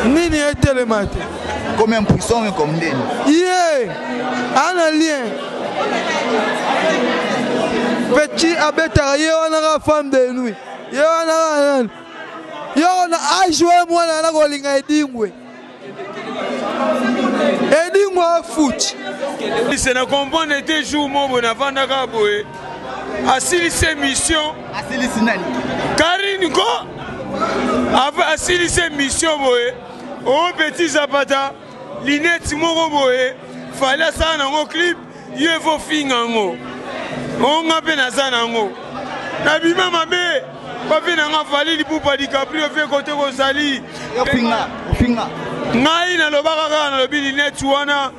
Nini était le matin? Combien de puissants et comme des? Yeah, un lien. Petit abeta, on a la femme de nuit. On a joué moi dans la rolling Edingwe. Edingwe foot. C'est na comprendre des jours mon bon avant d'agaboé. Asili ses missions. Asili sinani. Karine ko. Après asili ses missions boé. Oh petit Zapata. Linette moko boé. Fallait ça dans mon clip. Il faut fingango. On a peine à ça nango. Nabima mabe. Pas bien nga fali pour pas DiCaprio fait côté Rosali. Finga. Ngai na lobaka na lobi Linette wana.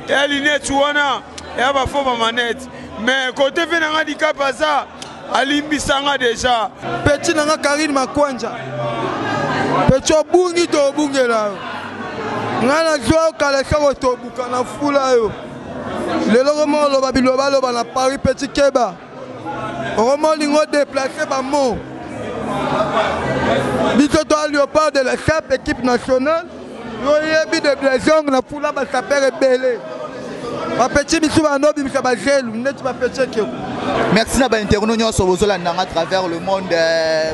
Et Linette wana. Et aba fo ba manette. Mais côté fait nga DiCaprio ça. Alimbisanga déjà. Petit nanga Karine Makwanja. Petit obungi to obungela. Ngana joa kala sako to buka na fula yo. Lelo romo lo babiloba lo na Paris Petit Keba. Romo lingo déplacé ba mo. Bitoto Léopard de la SAP équipe nationale. Yo yebi de Blazong na fula ba sapere belé. Ba petit bisu ba nobi bisa ba gelu net ba petit ke. Merci na ba internautes nyonso bozolanda à travers le monde.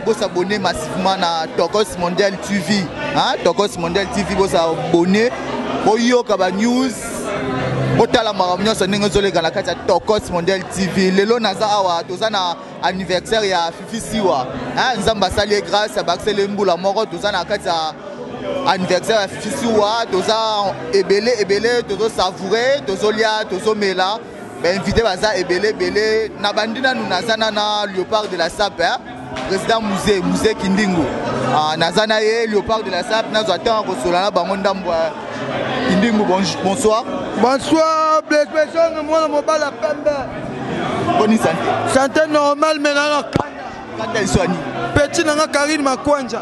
Vous s'abonner massivement à Tokos Mondial TV. Hein? Tokos Mondial TV vous abonner. Boyoka ba news. Botala maramnyo so ningo zolega na kati ya Tokos Mondial TV. Lelo naza awa toza na anniversaire ya Fifi Siwa. Hein? Nzamba sali grâce à Baxel Mbula moko toza na kati ya anniversaire ya Fifi Siwa. Toza ebele tozo savourer, tozo lia, tozo mela. Ben invité baza ebele na bandina nous nazana na Léopard de la SAP. Hein? Président musée Kindingo. Nazana ye Léopard de la SAP nazo attend ko solana bango ndambo Kindingo bonsoir. Bonsoir, blessé moi mobile à Pembe. Bonne santé. Santé normale mais na Kanda iswani. Petit nanga Karine Makwanja.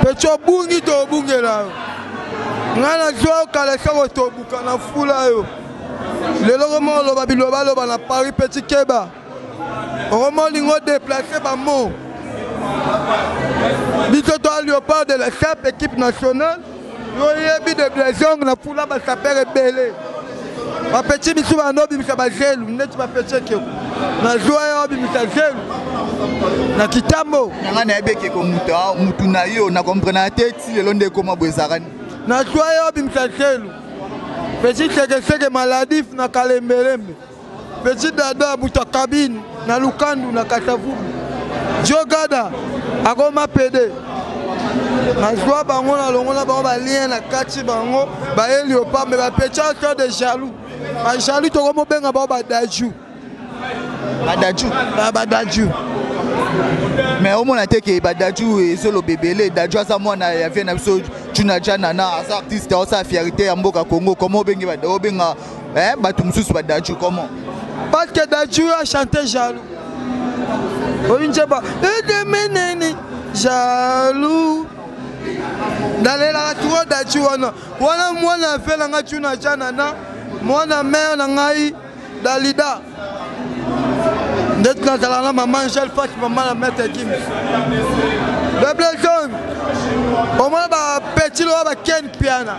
Petit obungi to obungela. Ngana joa kala sako to buka na fula yo. Lelo romo lo babiloba lo na Paris Petit Keba. Romo lingo déplacé ba mo. Bitoto Léopard de la SAP équipe nationale. Yo yebi de Blazong na fula ba sapere belé. Ba petit bisu ba nobi bisa ba gelu net ba petit ke. Na joa yo bi bisa gelu. Na kitambo. Ngana ebeke ko mutu na yo na comprendre tete lelo ndeko mabwezarani. Na joa yo bi bisa gelu. Petit seke maladif na kalembelembe. Petit dada buta cabine na lukandu na katavubu. Jogada akoma pede. Na joa bango na longola bango ba lien na kati bango ba Léopard mais ba petit cœur de jaloux. Ba jaloux to komo benga ba daju. Badaju. Mais au moins que Badaju et solo bébé Daju asa mwana ya vient na biso tuna jana na asa artiste asa fierté ya mboka Congo comment bengi bado benga batu mususu Badaju comment parce que Daju a chanté jaloux. Oyinje ba menene jaloux. Dans la tour Daju wana mwana fela nga tuna jana na mwana mère na ngai Dalida. D'être dans la maman, j'ai le fait que maman la mette Kim. Le blazon, au moins, petit loa, Ken Piana.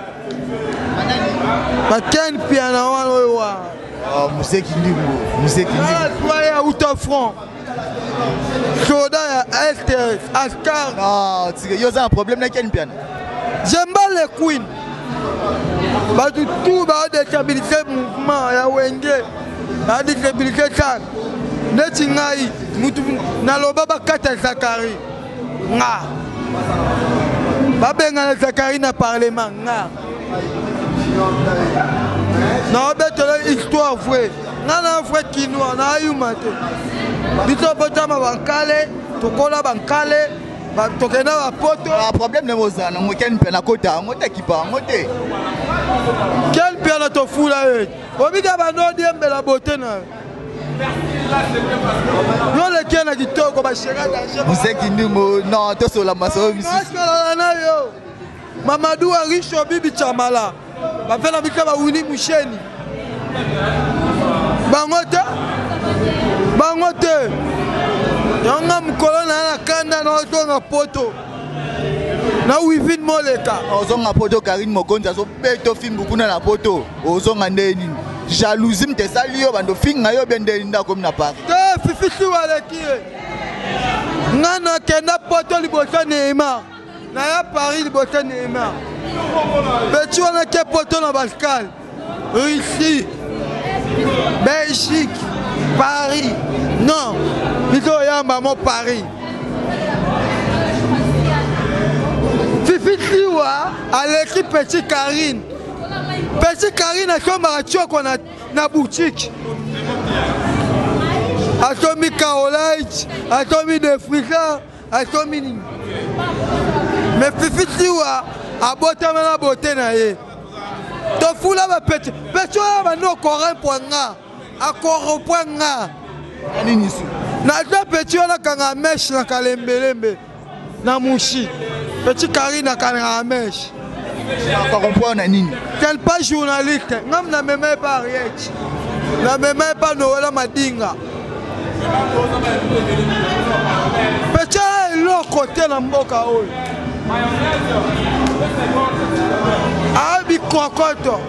Ken Piana, musée Kindingo. Soyez à Outofront. Soda à STS, Ascar. Non, il y a un problème avec Ken Piana. J'aime pas les queens. Tout va déstabiliser le mouvement, il y a Wenge. Va déstabiliser ça. Neti ngai mutu na loba bakata Zakari nga babenga na Zakari na parlement nga na obetela histoire vrai nga na vrai kinoa na ayumate bito botama bankale tokola bankale tokenda ba poto problème ne mozana ngokeni pena kota ngote kipa ngote quel pena to fula e obiga ba no diembela bote na yo le kena kitoko ba shera danger musée Kindingo non to sola maso bisu na yo Mamadou Arisho bibi chamala ba fela bika ba wini musheni bangote yanga mukolo na kanda na oto na poto na Wivin Moleka ozonga poto Karine Mokonza so beto film bukuna na poto ozonga ndeni jalousie mte sali yo bando finga yo bende ndako mna pa te fifisi walekie ngana kenda poto libosa Neymar na ya Paris libosa Neymar betu wana ke poto na Pascal Russie Belgique Paris non biso yamba mo Paris fifisi wa aleki Petit Karine asomaka tioko na boutique asomi Carolite asomi Defrisa asomi nini mais fifisi wa abotama na bote na ye tofula bapeti peti oyo bandi okorempoanga akoropoanga naza peti oyo nakanga meshe na kalembelembe na mushi Petit Karine nakanga meshe quel pas journaliste ngam na meme pas Ariette na meme pas Noël Madinga Petit l'autre côté na mboka oyo abi kokoto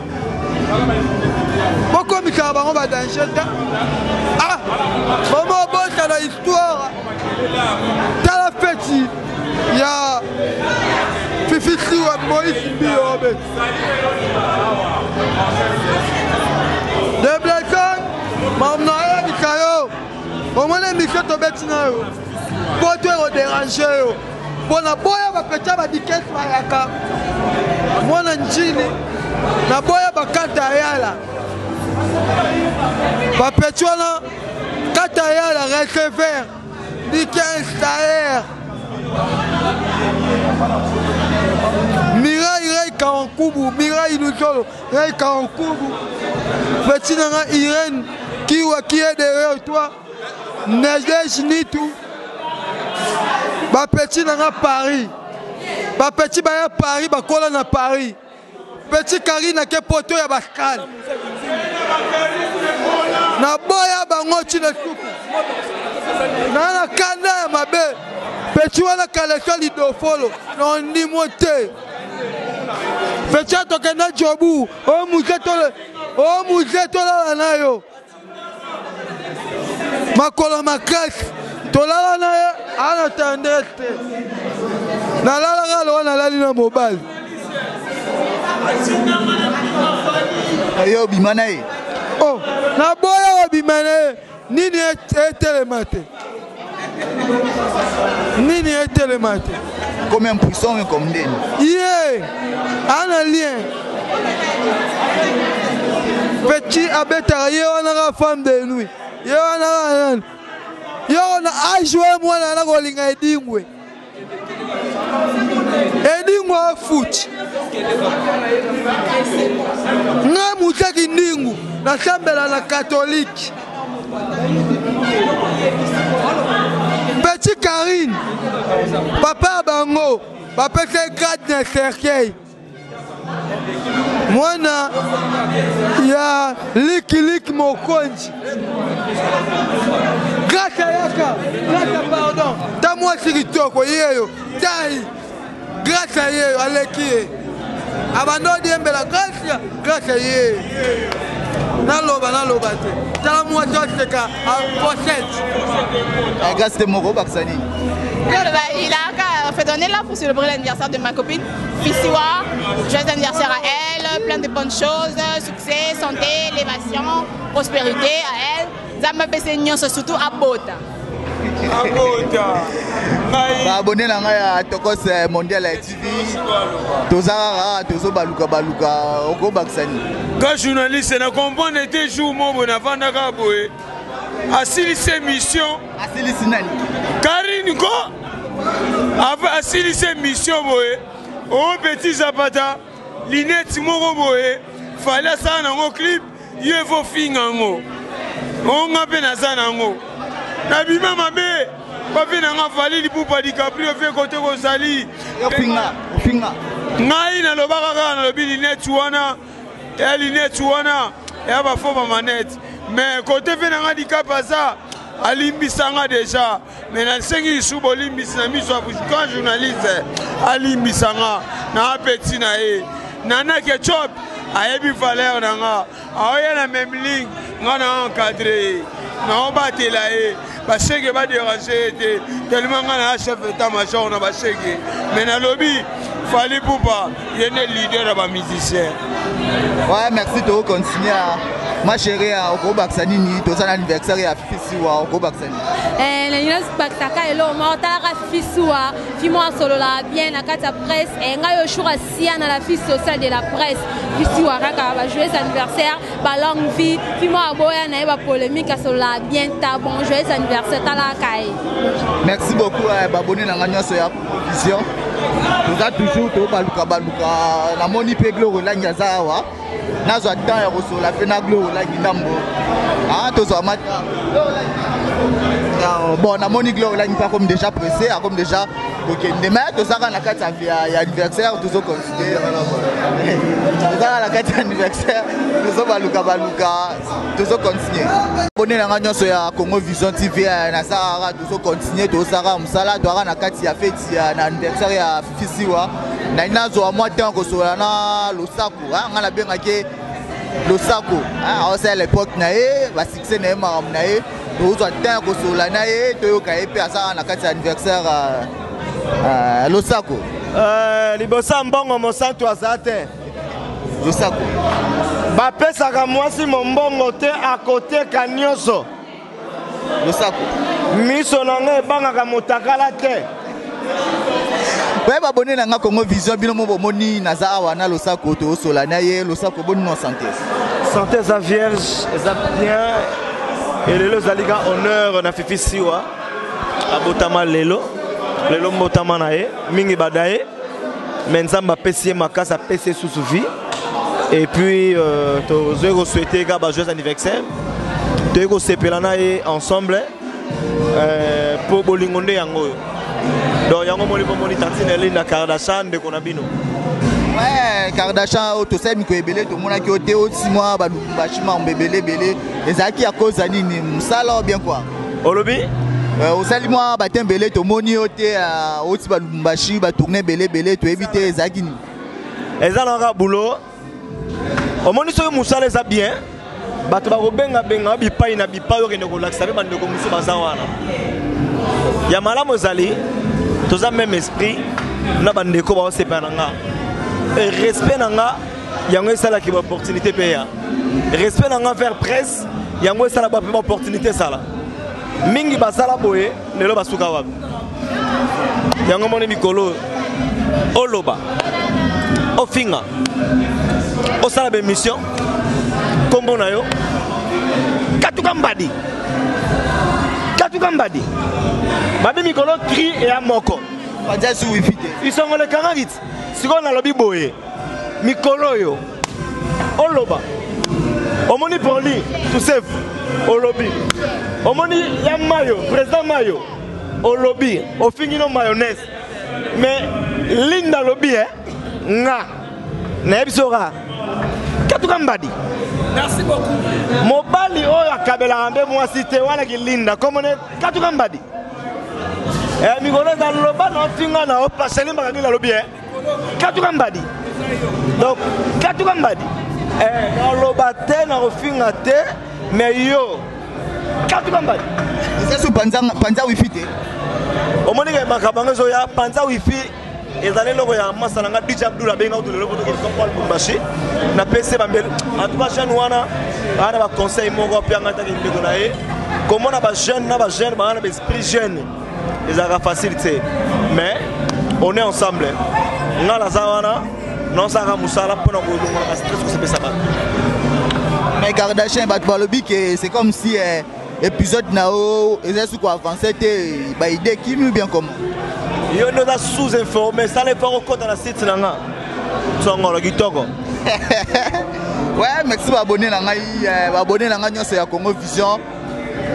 boko mikaba bango ba danger ah bomo bota na histoire tala feti ya fifisi wa Moïse Biobe de Blason mamna ya bikayo omone mikoto betina yo poto ero déranger yo bona boya bapeta ba dikes mayaka mwana njini na boya bakata yala bapetwana kata yala recevoir dikes salaire Mirai Kawankubu, Mirai Lusolo, Rai Kawankubu, Petit Nanga Irène, qui est derrière toi, Nadège Nitou, Petit Nanga Paris, Petit Baya Paris, Bakola na Paris, Petit Karine na Kepoto ya Pascal, na Boya Bangochi na Suku, na Kanda ya Mabe. Petit wana kaleka lidofolo na ndimo te Petit atokenda jobu o muzeto la nayo makolo makasi tolala naye ana tendeste na lala galo wana lali na mobile ayo bimanae oh na boya bimanae nini etelemate Nini est le matin? Combien de puissants comme des? Yeah, un lien. Petit abeta, on a la femme de nuit. On a joué moi dans la rolling Edingwe. Edingwe foot. Na mutaki ndingu na sambela na catholique. Petit Karine, papa Bango, papa c'est grade cercueil. Moi, il y a Lik Mokonji. Grâce à Yaka, pardon, t'as moi Sirito, Yéyo, Taï, grâce à Yéyo, Alekie. Abandon Diembela, grâce à Yéyo. Naloba te. Tala moi Joseka en pochette. Grâce à Moro Baksani. Il a fait donner là pour célébrer l'anniversaire de ma copine Fissiwa. Joyeux anniversaire à elle, plein de bonnes choses, succès, santé, élévation, prospérité à elle. Zama Pessignon surtout à Bota. Abonné à Tokos Mondial TV. Tozara, Tozo Baluka Oko Baksani. Quand journaliste, on a compris que jours mon avant d'agaboé. Asili ses missions. Asili sinani. Karine ko. Avant asili ses missions boé. Oh petit Zapata. Linette moko boé. Fallait ça dans mon clip. Il faut fingango. On a peine à ça nango. Nabima mabe. Pas venir en vallée du Poupa DiCaprio fait côté Rosali. Finga. Ngai na lobaka na lobi Linette wana. Et Linette wana. Et aba fo manette. Mais côté venir handicap ça. alimbisanga déjà mais na sengi subo limbisi na miso quand journaliste alimbisanga na petit na e nana ketchup ayebi valeur nanga aoya na même ligne ngana encadré na obatela e bashege ba déranger te tellement ngana chef état major na bashege mais na lobby Fally Ipupa yene leader ba musicien. Ouais, merci de continuer. Ma chérie, au Baksanini, tu as un anniversaire à Fisiwa, au Baksani. Le Baksaka est là, on Fisiwa, Fimo solo la bien, la carte presse, et on a eu choix si on a la fille sociale de la presse. Fisiwa, quand va jouer son anniversaire, ballon vie, Fimo Aboya, n'a pas polémique à solo la bien, ta bon jouer son anniversaire, ta la caille. Merci beaucoup, Baboni Nanganya Soya Vision. Nous avons toujours baluka na moni peglo rolangi azawa nazo atan ya kosola pe na glo rolangi ndambo tozo amata bon na moni glo rolangi pas comme déjà pressé comme déjà OK demain tozaka na kati ya anniversaire tozo considérer tozaka na kati ya anniversaire tozo baluka tozo continuer abonné na nyonso ya Congo Vision TV na Sahara tozo continuer tozaka musala toaka na kati ya fête na anniversaire ya Fisiwa na inazo amwa temps kosola na Losaku ngala bengake Losaku à l'époque na e ba succès na maram na e tozo temps kosola na e toyoka epe asa na kati ya anniversaire Losaku libosa mbongo mosantu azate Losaku bapesaka mwasi mombongo te à côté kanyoso Losaku miso nanga ebangaka motakala te. Ouais, abonné na Congo Vision bino mo bomoni naza awa na Losaku to sola na ye Losaku boni no santé. Santé sa vierge, ça bien. Et lelo zaliga honneur na Fisiwa. Abotama lelo mbotama na ye mingi badaye. Menzamba pesi makasa pesi susuvi. Et puis to zero souhaiter ga ba joyeux anniversaire. Teko sepelana ye ensemble pour bolingonde yango. Donc yango moni po moni tatine linda Kardashian de konabino. Ouais, Kardashian to sai miko ebele to mona ki o te o 6 mois ba bashima mbebele bele ezaki a cause nini musala bien quoi. Olobi au sali moi ba tembele to moni o te o ti ba lumbashi ba tourner bele to éviter ezaki ni. Ezalanga boulot. O moni so musala ça bien. Bato ba kobenga bipai na bipai yo kende ko lakisa be bande ko musu bazawana. Ya malamu zali toza même esprit na bande ko ba sepananga. Et respect nanga yango esala ki opportunité peya. Respect nanga faire presse yango esala ba opportunité sala. Mingi basala boye lelo basuka wapi. Yango moni mikolo oloba. Ofinga. Osala be mission. Kombo na yo Katukambadi Babi mikolo cri et à moko Padja wifi te ils sont le 48 siko na lobi boye mikolo yo oloba omoni pour lui to save olobi omoni ya mayo président mayo olobi ofingi no mayonnaise mais linda lobi nga na ebisora Katukambadi. Merci beaucoup. Mobali oya kabela ambe mwasi te wana kilinda komone Katukambadi. Mikolo za loba na finga na opa selimba kangila lobi Katukambadi. Donc Katukambadi. Na loba te na ofinga te mais yo Katukambadi. C'est sous panza wifi te. Omoni ke makabanga zo ya panza wifi. Ezalé loko ya masalanga DJ Abdullah benga utulelo ko to Paul Bumbashi na PC bambel en tout cas jeune wana ana ba conseil moko pe ngata ki ndeko na ye comment na ba jeune ba na ba esprit jeune ezaka facilité mais on est ensemble ngala zawana non saka musala pona ko longa ka stress ko se pesa ba mais Kardashian bat balobi que c'est comme si épisode nao ezali ko avancer te ba idée qui bien comment yo no da sous-informé ça les pas au compte dans la site nanga tsongolo kitoko. Ouais, merci abonné na ngai nyonso ya Congo Vision.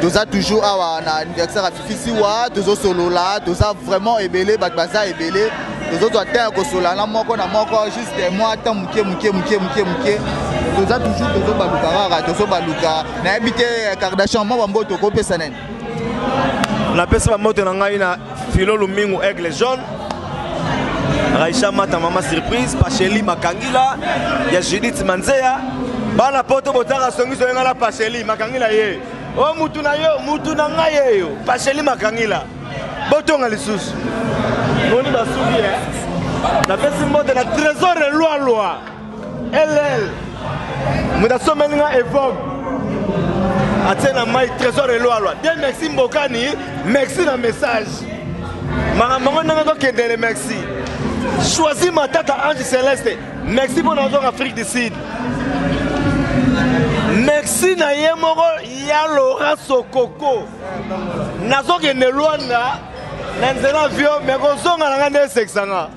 Toza toujours awa na anniversaire à Fisiwa, tozo solo là, toza vraiment ebele baza ebele. Tozo to atteindre ko solo na moko juste moi temps muke. Toza toujours tozo baluka rara, tozo baluka. Na habité Kardashian mo bambo to ko pesa nene. La personne va monter dans la Philo Lumingu Aigle Jaune. Raïcha Mata Mama Surprise, Pacheli Makangila, il y a Judith Manzea. Bana poto botara songi so ngala Pacheli Makangila ye. Oh mutuna yo, mutuna ngaye yo. Pacheli Makangila. Botonga lisusu. Moni basubi la personne monte na trésor de loi. Elle. Muda somelinga evoque. Atena mai trésor de loi. Dès merci Mbokani, merci na message. Maman nanga kendele merci. Choisis ma tata Ange Céleste. Merci pour notre Afrique du Sud. Merci na yemoro ya Laura Sokoko. Nazo kende Luanda. Nanzela vio mais kozonga na ngande sexanga.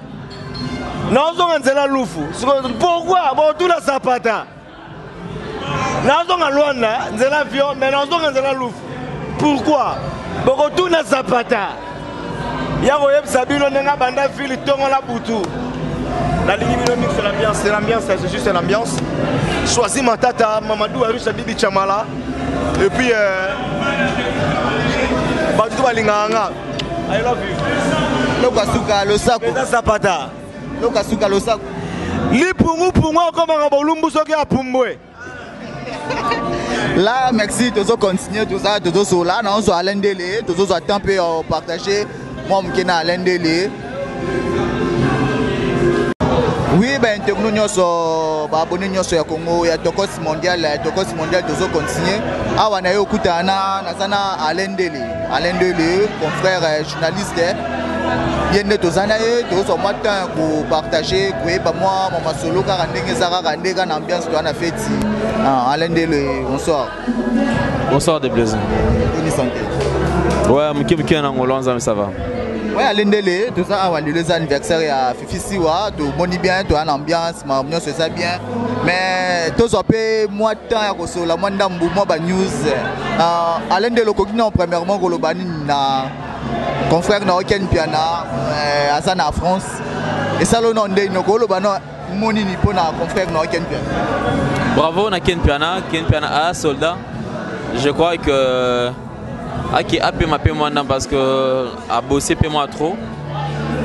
Nazo nzela lufu. Pourquoi? Bon tout la zapata. Nazo nga Luanda, nzela vio mais nazo nzela lufu. Pourquoi? Bon tout na zapata. Yako yeb sabino nenga banda fili tongo la butu. La ligne mix c'est l'ambiance, c'est juste l'ambiance. Choisis ma tata Mamadou Arusha Bibi Chamala. Et puis Badou Balinganga. I love you. Lokasuka lo sako. Peta Zapata. Lokasuka lo sako. Li pungu comme un bolumbu soki a pumbwe. Là, merci, tu as continué tout ça, tu as là, on a Alain Délé, tu as temps pour partager. Moi, je suis Alain Délé. Oui, ben, nous sommes abonnés au Congo, il y a Tokos Mondial, tu as continué. Ah, on a eu Alain Délé. Alain Délé, confrère journaliste. Il y a des gens pour partager, moi, mon solo, car on a ambiance, on a fait. Alain Délé, bonsoir. Bonsoir, des plaisirs. Bonne santé. Ouais, je suis en Hollande, ça va. Ouais, Alain Délé, tout ça, on a les anniversaires à Fifi Siwa, tout le monde bien, tout l'ambiance, ma ambiance c'est ça bien. Mais tout ça peut moi temps à la moindre mouvement news. Alain Délé, premièrement, Golobani na confrère na Ken Piana, à na France. Et ça le nom de Golobano, moni ni pour na confrère na Ken Piana. Bravo na Ken Piana a soldat. Je crois que qui a pu m'appeler moi parce que a bossé moi trop.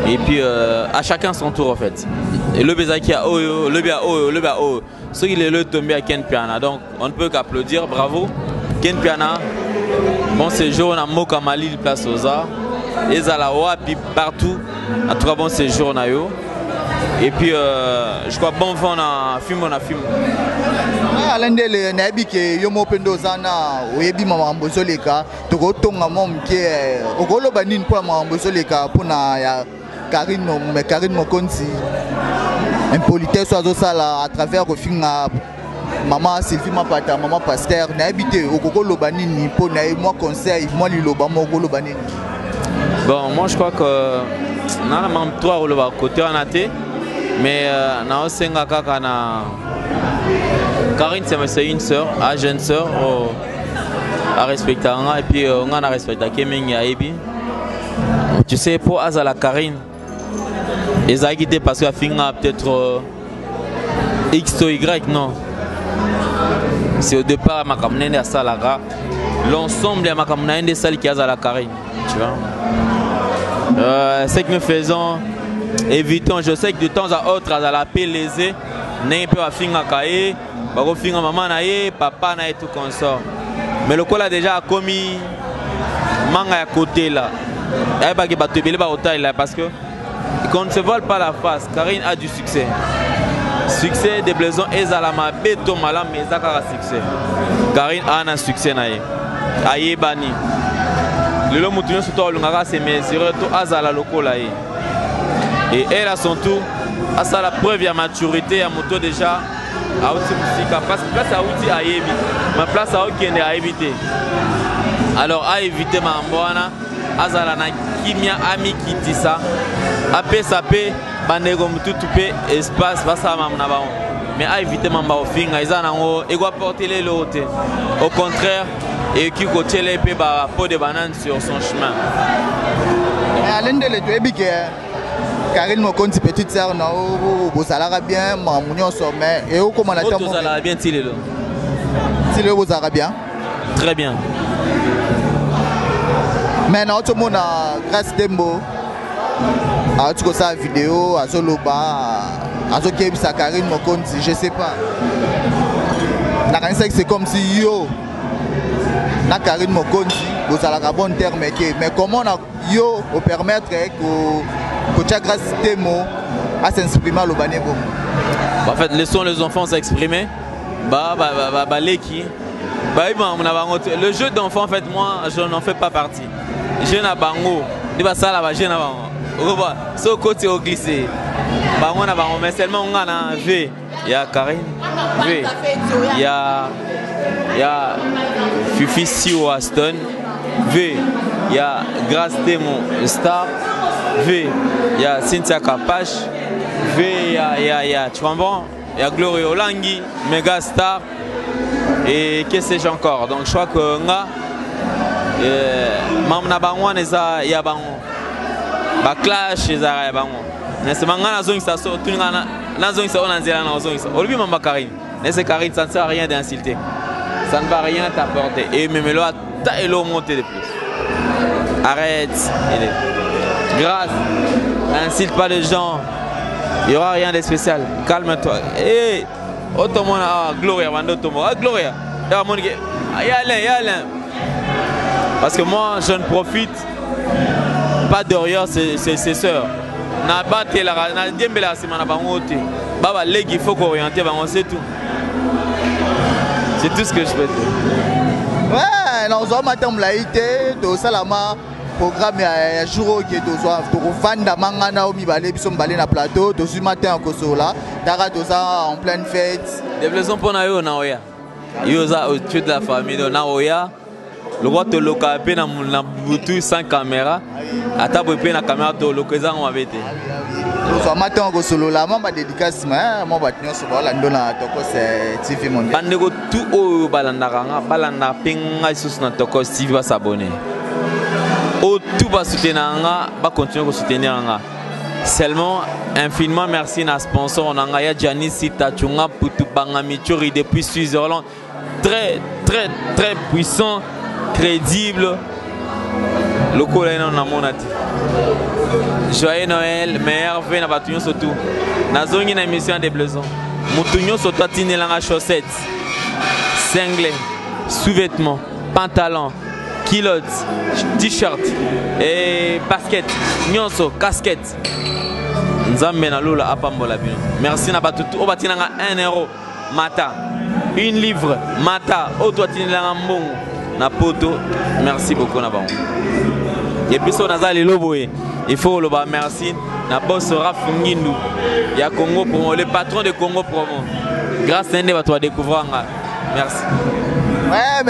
Et puis à chacun son tour en fait. Et le Bezaki a le Bia ceux qui le tombé à Ken Piana. Donc on ne peut qu'applaudir, bravo. Ken Piana, bon séjour on a Moka Mali, place aux arts. Et Zalawa, puis partout. En tout cas bon séjour on a eu. Et puis je crois bon vent on a film. Alain Délé, nabi ke yomo pendo zana oyebi mama mbozoleka toko tonga mom ke okolo banine pour mama mbozoleka pour na ya Karine Mokonzi impolitesse ozo sala à travers le film maman Sylvie Mapata maman Pasteur nabi te okolo banine pour na moi conseil moi liloba mo okolo banine. Bon moi je crois que na la même trois au côté en athée mais na osenga kaka na Karine c'est une sœur, une jeune sœur, à respecter et puis on a respecté Keming et Ebi. Tu sais pour Azala Karine, ils ont quitté parce qu'à finir peut-être X ou Y non. C'est au départ ma caméra à Salara, l'ensemble de ma caméra des salles qui a Azala Karine, tu vois. C'est que nous faisons, évitons, je sais que de temps à autre Azala PLZ, n'est pas à finir à Kaye. Maman naïe, papa naïe tout consort. Mais le col a déjà commis manga à côté là. Il n'y a pas de là parce que qu'on ne se vole pas la face. Karine a du succès. Succès des blaisons et zalama béton malam mais ça a succès. Karine a un succès naïe. Aïe bani. Le long mouton sur toi l'ungara c'est mesuré tout azala loco là. Et elle a son tour. À ça la preuve à maturité à moto déjà. À outil musique, place à outil à Yebi, ma place à Okene à éviter. Alors à éviter ma mbwana, Azalana Kimia Ami qui dit ça, AP Sapé, Bandego Mututupe, espace, Bassa Mamnabao. Mais à éviter ma mbao finga, ils en ont porter les lots. Au contraire, et qui côté les peu pot de banane sur son chemin. Alain Délé, tu es big. Karine Mokonzi petite sœur na au salaire bien mamunyo sommet et au comment la terre au salaire bien Tilelo bien très bien Mais na tout monde grâce Tembo a tout ça vidéo à Zoloba à Zokebisa Karine Mokonzi je sais pas. C'est comme si yo na Karine Mokonzi vous allez à bon terme mais comment yo au permettre que tu grâce Tembo à s'exprimer au Banego. En fait laissons les enfants s'exprimer. Le jeu d'enfant en fait moi je n'en fais pas partie. Je n'ai pas bango, il va ça là-bas, je n'ai pas bango. Ce côté au glissé, bango na bango, mais seulement on a V. Il y a Karine, V. Il y a Fifi Sio Aston, V. Il y a Grace Demo Star, V. Il y a Cynthia Kapache, V. Il y a Chambon, il y a Gloria Olangi, Mega Star. Et qu'est-ce que j'ai encore? Donc je crois que Mamna Bangwan il y a Bango. Clash il y a Bango. C'est Mangana Zong ça sort tout na Zong ça on a zéla na Zong ça. Aujourd'hui Mamba Karine. C'est Karine ça ne sert à rien d'insulter. Ça ne va rien t'apporter. Et même là t'as élo monter de plus. Arrête. Grâce. Insulte pas les gens. Il n'y aura rien de spécial. Calme-toi. Et Otomona Gloria Vandotomo. Gloria. Parce que moi je ne profite pas de rien ses sœurs. Na batté la na diembela semana bangote. Baba legi il faut qu'orienter c'est tout. C'est tout ce que je peux dire. Ouais, nous avons matin laïté de salama programme ya jour qui dozoa to vanda mangana o mibale biso mbale na plateau to ce matin en Kosola dara doza en pleine fête. Développement pour na yo na oya. Yoza au tuer de la famille de na oya. Le roi te locape na butu sans caméra. Ata bope na caméra to lokezan on avait été. Nous avons matin en Kosola la mamba dédicace moi batinyo so ba lando na Tokos TV mondial. Bandeko tout o balandaka balanda pinga isusu na Tokos TV va s'abonner. Tout va soutenir, va continuer à soutenir. Seulement, infiniment merci à sponsor. On a Janice Tachunga Poutou Bangamichori depuis Suisse-Irlande. Très, très, très puissant, crédible. Le collègue on a monati. Joyeux Noël, meilleur vœu na batunyo surtout. Na zone na émission des blaisons. Mutunyo surtout atine la chaussette, cinglé, sous-vêtements, pantalon. Kilote, t-shirt et basket, nyonso, casquette. Nzambe na lula apambola bino. Merci na batutu. Obatina nga 1 euro mata. 1 livre mata. Otoatina nga mbongo na poto. Merci beaucoup na bango. Et puis so nazali loboye. Il faut le merci na boss Raf Ngindu. Ya Congo Promo, le patron de Congo Promo. Grâce à Ndé va découvrir nga. Merci. Ouais,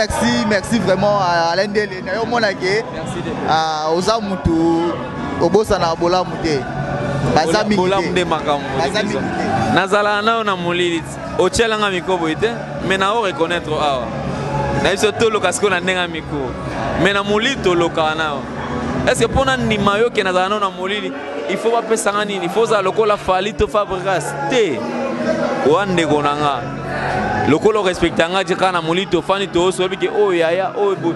merci vraiment à Alain Dele. Merci. Oza mutu obosa na bola muté. Bazami bola muté makamu. Nazala na na molili. Ochela nga mikobo ite, mais na o reconnaître awa. Na iso to lokasko na ndenga miko. Mais na molili to lokana. Est-ce que pour na ni mayo ke nazala na molili, il faut pas pesa ngani, il faut za lokola Falito Fabregas. Te. Wande konanga. Le colo respectanga dikana molito fani to so biki o yaya o bu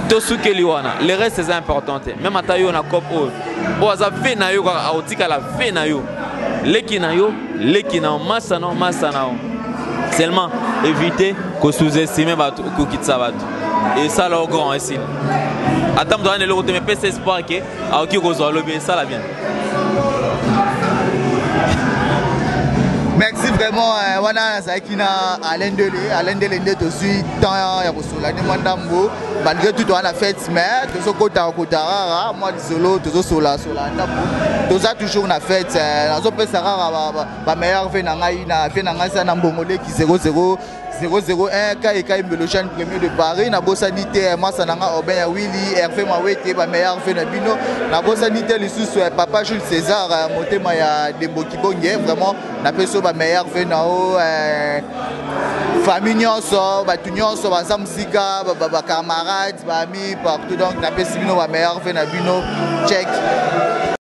to sukeliwana le reste c'est important même atayo na cop o aza fe na yo ka autika la fe na yo leki na masana seulement éviter que sous-estimer ba ko kitsa ba et ça le grand ici atam doit ne le côté mais pèse espoir que a ki ko zo lo bien ça la bien. Merci vraiment wana Zakina Alain Dele ndeto suis temps ya kosola ni mwandambo malgré tout on a fait mais tozo kota rara moi solo tozo sola ndambo toza toujours na fête nazo pesa rara ba meilleur fait na ngai na fait na ngai sana mbongole ki 001 Kai Melochan premier de Paris na bosanité moi sananga Oben ya Willy Hervé Mawete ba meilleur fait na bino na bosanité lisusu papa Jules César motema ya Demboki Bonge vraiment na peso ba meilleur fait na o famille nyonso ba tunyonso ba samsika ba camarades ba amis partout donc na peso bino ba meilleur fait na bino check